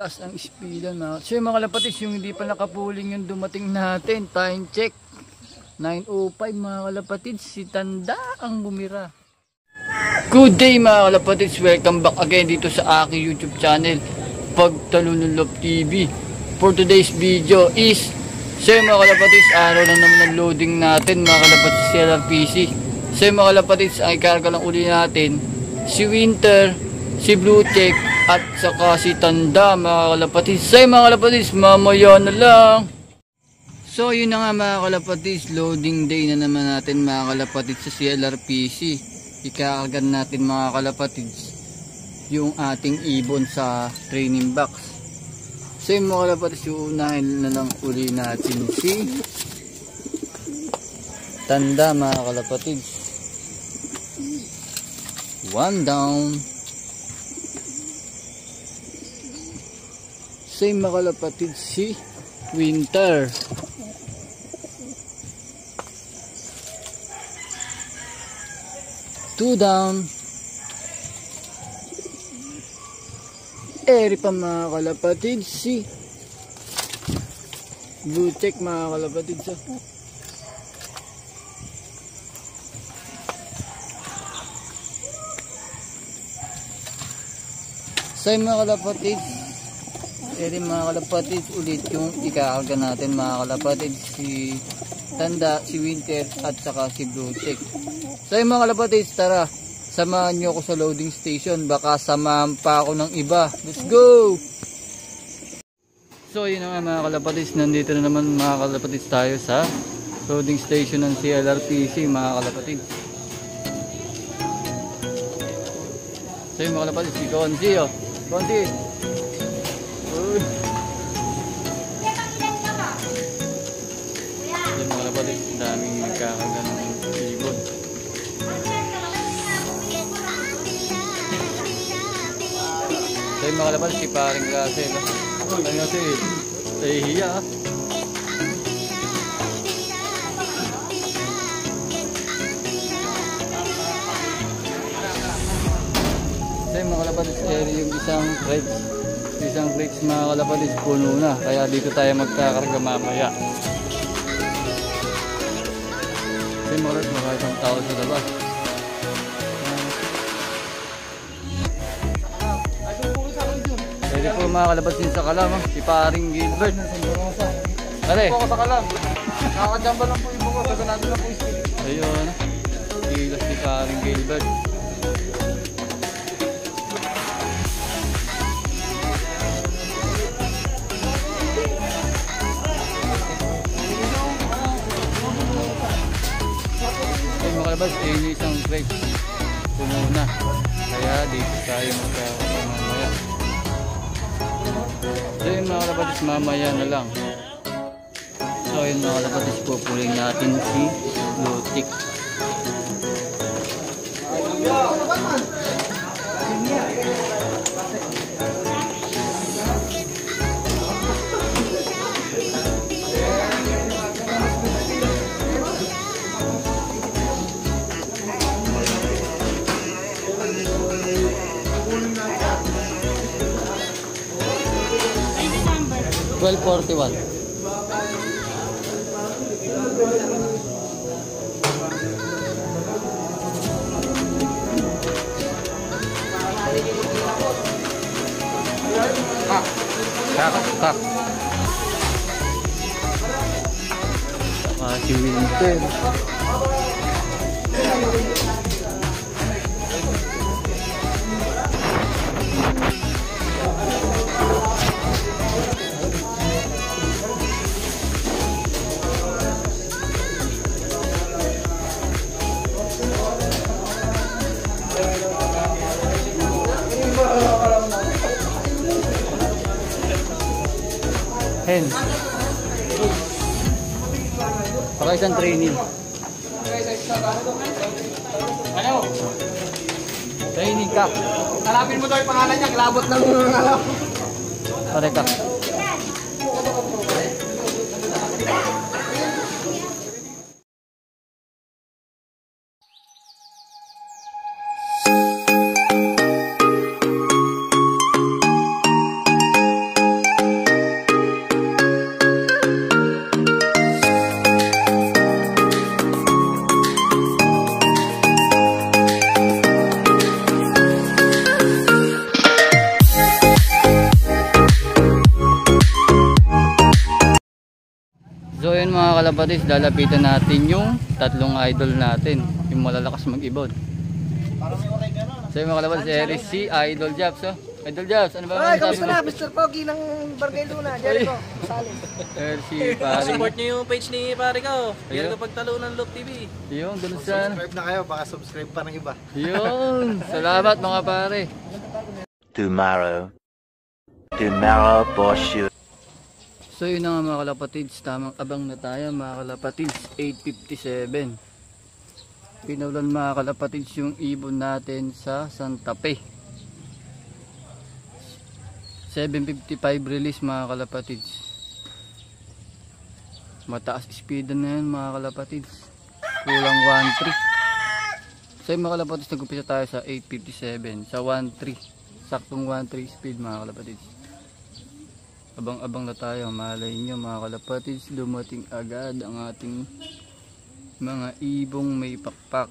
As ang speedan mga. So yung mga kalapatis, yung hindi pa nakapuling yung dumating natin. Time check. 9:05 mga kalapatids. Si Tanda ang bumira. Good day mga kalapatids. Welcome back again dito sa aking YouTube channel. Pagtalunulop TV. For today's video is, so yung mga kalapatids, araw na naman ang loading natin mga kalapatids sa LRPC. So yung mga kalapatids, ang ikarga lang uli natin si Winter, si Blue Check, at saka si Tanda mga kalapatids. So yung mga kalapatids, mamaya na lang. So yun na nga mga kalapatids, loading day na naman natin mga kalapatids sa CLRPC. Ikakarga natin mga kalapatids yung ating ibon sa training box. So yung mga kalapatids, uunahin na lang uli natin si Tanda mga kalapatids. One down. So yung mga kalapatids, si Winter. Two down. Eri pa mga kalapatids, si Blue Check mga kalapatids. So yung mga kalapatids, eri mga kalapatids, ulit yung ikakarga natin mga kalapatids, si Tanda, si Winter, at saka si Blue Check. So yung mga kalapatids, tara, samahan nyo ako sa loading station. Baka samahan pa ako ng iba. Let's go! So yun na nga mga kalapatids, nandito na naman mga kalapatids tayo sa loading station ng CLRPC mga kalapatids. So yung mga kalapatids, si Konzi, oh. Konzi! Uy! So yung mga kalapatids, daming nagkakaga ng ibon. So yung mga kalapatids, si paring Russell. Ay kasi, nahihiya ah. So yung mga kalapatids, yung isang crates mga kalapatids, puno na. Kaya dito tayo magkakarga mamaya. So yung mga kalapatids, mga isang tao sa labas. Pwede po mga kalapatids sa Kalam, si paring Gilbert. Pare. Po ako sa Kalam. Nakakajamba lang po yung bungo, taganado lang po yung speed. Ayun, gilas si paring Gilbert. Ay mga kalapatids, yung isang crate puno na. Kaya dito tayo magkakamamaya. So yun mga kalapatids, mamaya na lang. So yun mga kalapatids, pupuling natin si Blue Check. $12.41. Kak. Si Winter. Hen. Para isang training. Ano? Training ka. Hanapin mo daw yung pangalan niya, kilabot lang mo ng alam. Pare ka. mga kalapatids, lalapitan natin yung tatlong idol natin, yung malalakas mag-ibon. So yung mga kalapatids, Eris, si Idol Jabs. Oh. Idol Jabs, ano ba? Ay, kamusta na? Mr. Pogi ng Barangay Luna, Jericho, Sales. Si Pari. Support nyo yung page ni Pare ko. Jericho Pagtalunan Loop TV. Yun, ganun sa... Subscribe na kayo, baka subscribe pa ng iba. Yun, salamat mga pare. Tomorrow for sure. So yun na nga mga kalapatids, tamang abang na tayo mga kalapatids, 8:57. Pinaulan mga kalapatids yung ibon natin sa Santa Fe. 7:55 release mga kalapatids. Mataas speed na yan mga kalapatids. Kulang 1.3. So yung mga kalapatids, nag-upisa tayo sa 8:57. Sa 1.3. Saktong 1.3 speed mga kalapatids. Abang-abang na tayo. Malay nyo mga kalapatids, lumating agad ang ating mga ibong may pakpak.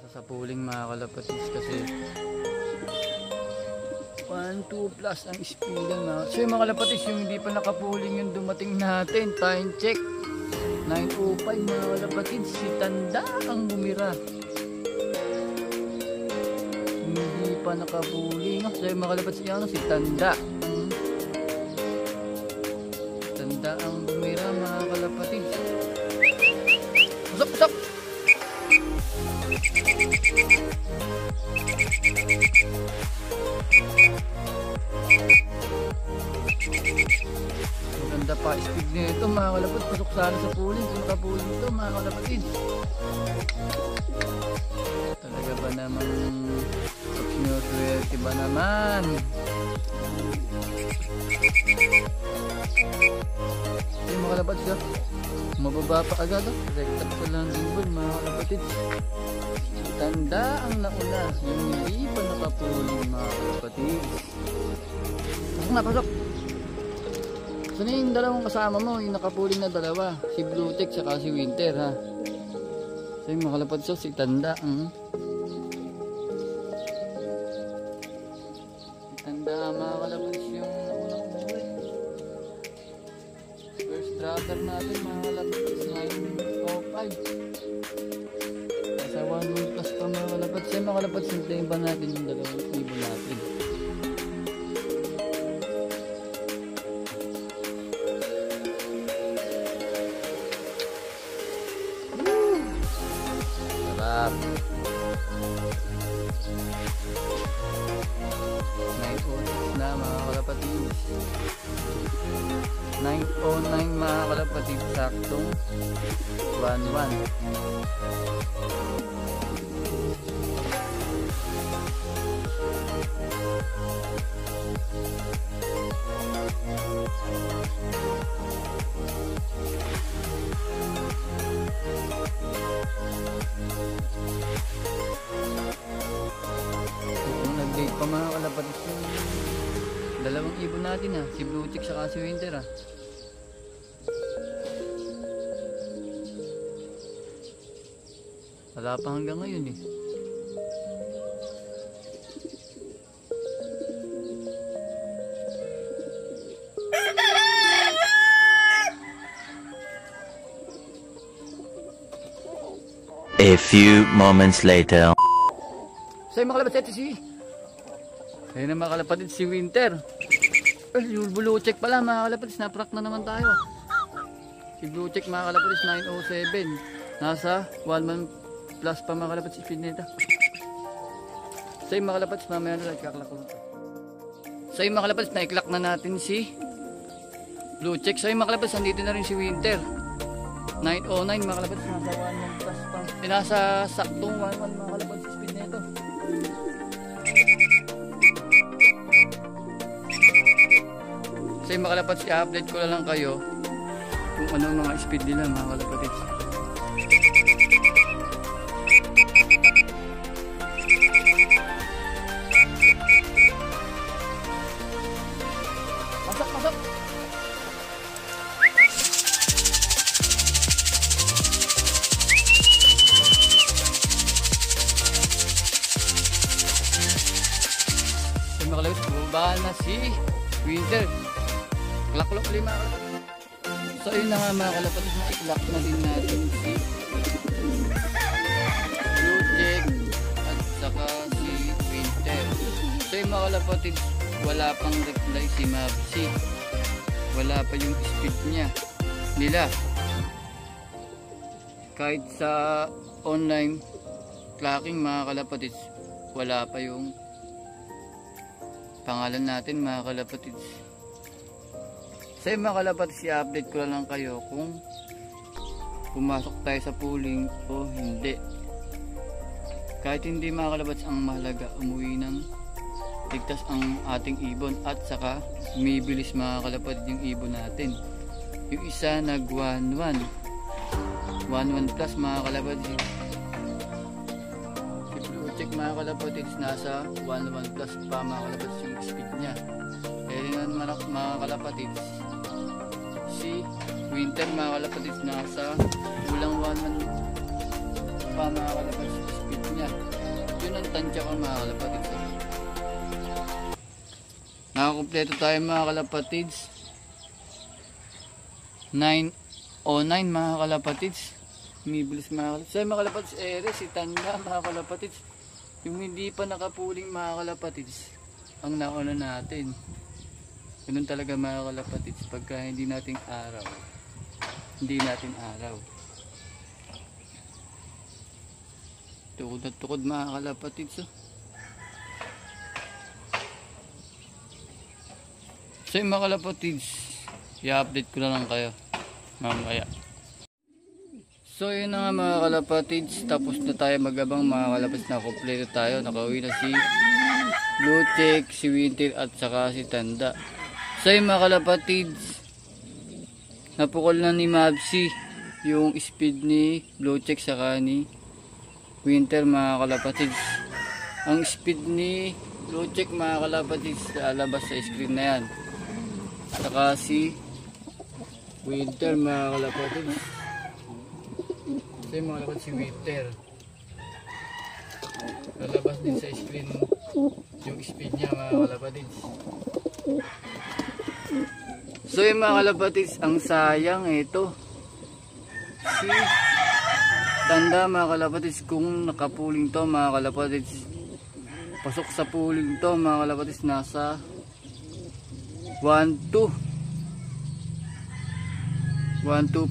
Sa pooling mga kalapatids kasi 1-2 plus ang speed na. So yung mga kalapatids, yung hindi pa nakapooling yung dumating natin, time check 9:05 mga kalapatids, si Tanda ang bumira, hindi pa nakapooling. So yung mga kalapatids, yan si Tanda ang bumira mga kalapatids. Usap, usap. Maganda pa speed nito mga kalapatids, pasok sana sa pooling, sa pooling ito mga kalapatids. Talaga ba naman sinuswerte ba naman? Yung mga kalapatids, mababa pa agad, rekta pa lang din mga kalapatids. kalapatid. Tanda ang nauna, yung hindi pa nakapuling mga kalapatid. Pasok na, pasok. Saan yung dalawang kasama mo, yung nakapuling na dalawa? Si Blue Tech saka si Winter ha. So yung mga kalapatid, so si Tanda. Tanda mga kalapatid yung naunang umuwi. First dropper natin mga kalapatid, 905. Sa 1 plus pa mga kalapatid. Sa mga kalapatid, sintayin ba natin yung dalawang ibon natin? Sarap. 906 na mga kalapatid. 909 mga kalapatid. Saktong 11. Nag-date pa mga kalapatid yung dalawang ibon natin ha, si Blue Chick saka si Winter ha. Wala pa hanggang ngayon eh. A few moments later. So yung mga kalapatid si ayun na mga kalapatid si Winter. Yung Blue Check pala mga kalapatid, naprak na naman tayo. Si Blue Check mga kalapatid 907. Nasa 1 month plus pa mga kalapatid si speed nito. So yung mga kalapatid mamaya na lang kaklak ko. So yung mga kalapatid na-iklak na natin si Blue Check. So yung mga kalapatid nandito na rin si Winter. 909 mga kalapatid nasa 1 month plus pa. Nasa saktong 1 month mga kalapatid si speed nito. So yung mga kalapatid, i-update ko na lang kayo kung ano mga speed nila mga kalapatid. Pasok, pasok! So yung mga kalapatid, bumaba na si Winter. Klak-klak ulit mga kalapatid. So yun na nga mga kalapatid, na iklak na din natin si Blue Check at saka si Winter. So yung mga kalapatid, wala pang reply si Mapsi. Wala pa yung speed nila. Kahit sa online clocking mga kalapatid, wala pa yung pangalan natin mga kalapatid. Sa mga kalapatid, i-update ko lang kayo kung pumasok tayo sa pooling o hindi. Kahit hindi mga kalapatid, ang mahalaga umuwi ng ligtas ang ating ibon at saka umibilis mga kalapatid yung ibon natin. Yung isa nag 11 plus mga kalapatid. Si Blue Check mga kalapatid nasa 11 plus pa mga kalapatid yung speed niya. Kaya naman mga kalapatid, si Winter mga kalapatid nasa kulang 1 month pa mga kalapatid yung speed niya. Yun ang tansya ko mga kalapatid. Nakakompleto tayo mga kalapatid. 909 mga kalapatid. Umibilis mga kalapatid. So mga kalapatid, si Tanda mga kalapatid. Yung hindi pa nakapuling mga kalapatid, ang nauna natin. Ganun talaga mga kalapatid, pagka hindi natin araw. Tukod na tukod mga kalapatid. So yung mga kalapatid, i-update ko na lang kayo mamaya. So yun na nga mga kalapatid, tapos na tayo magabang mga kalapatid, na kompleto tayo. Nakauwi na si Blue Check, si Winter at saka si Tanda. So yung mga kalapatid, napukol na ni Mabsi yung speed ni Blue Check saka ni Winter mga kalapatids. Ang speed ni Blue Check mga kalapatids lalabas sa screen na yan. Saka si Winter mga kalapatids. Kasi mga kalapatids si Winter. Lalabas din sa screen yung speed niya mga kalapatids. So yung mga kalapatids, ang sayang ito. Si Tanda mga kalapatids, kung nakapuling to mga kalapatids, pasok sa puling to mga kalapatids, nasa 1-2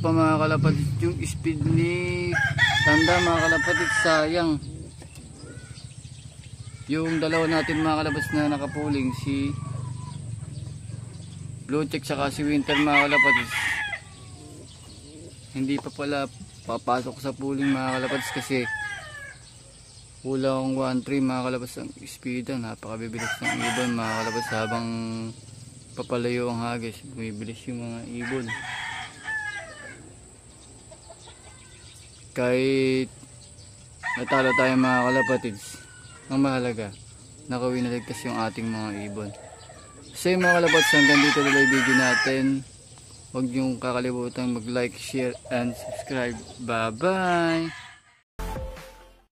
pa mga kalapatids yung speed ni Tanda mga kalapatids. Sayang yung dalawa natin mga kalapatids na nakapuling, si Blue Check saka si Winter mga kalapatids, hindi pa pala papasok sa pooling mga kalapatids kasi kulang 1-3 mga kalapatids ang speedan. Napakabibilis ng ibon mga kalapatids. Habang papalayo ang hagis, bumibilis yung mga ibon. Kahit natalo tayo mga kalapatids, ang mahalaga nakawinaligtas yung ating mga ibon. So yung mga kalapatids, hanggang dito na yung video natin. Huwag niyong kakalimutan mag-like, share, and subscribe. Bye-bye!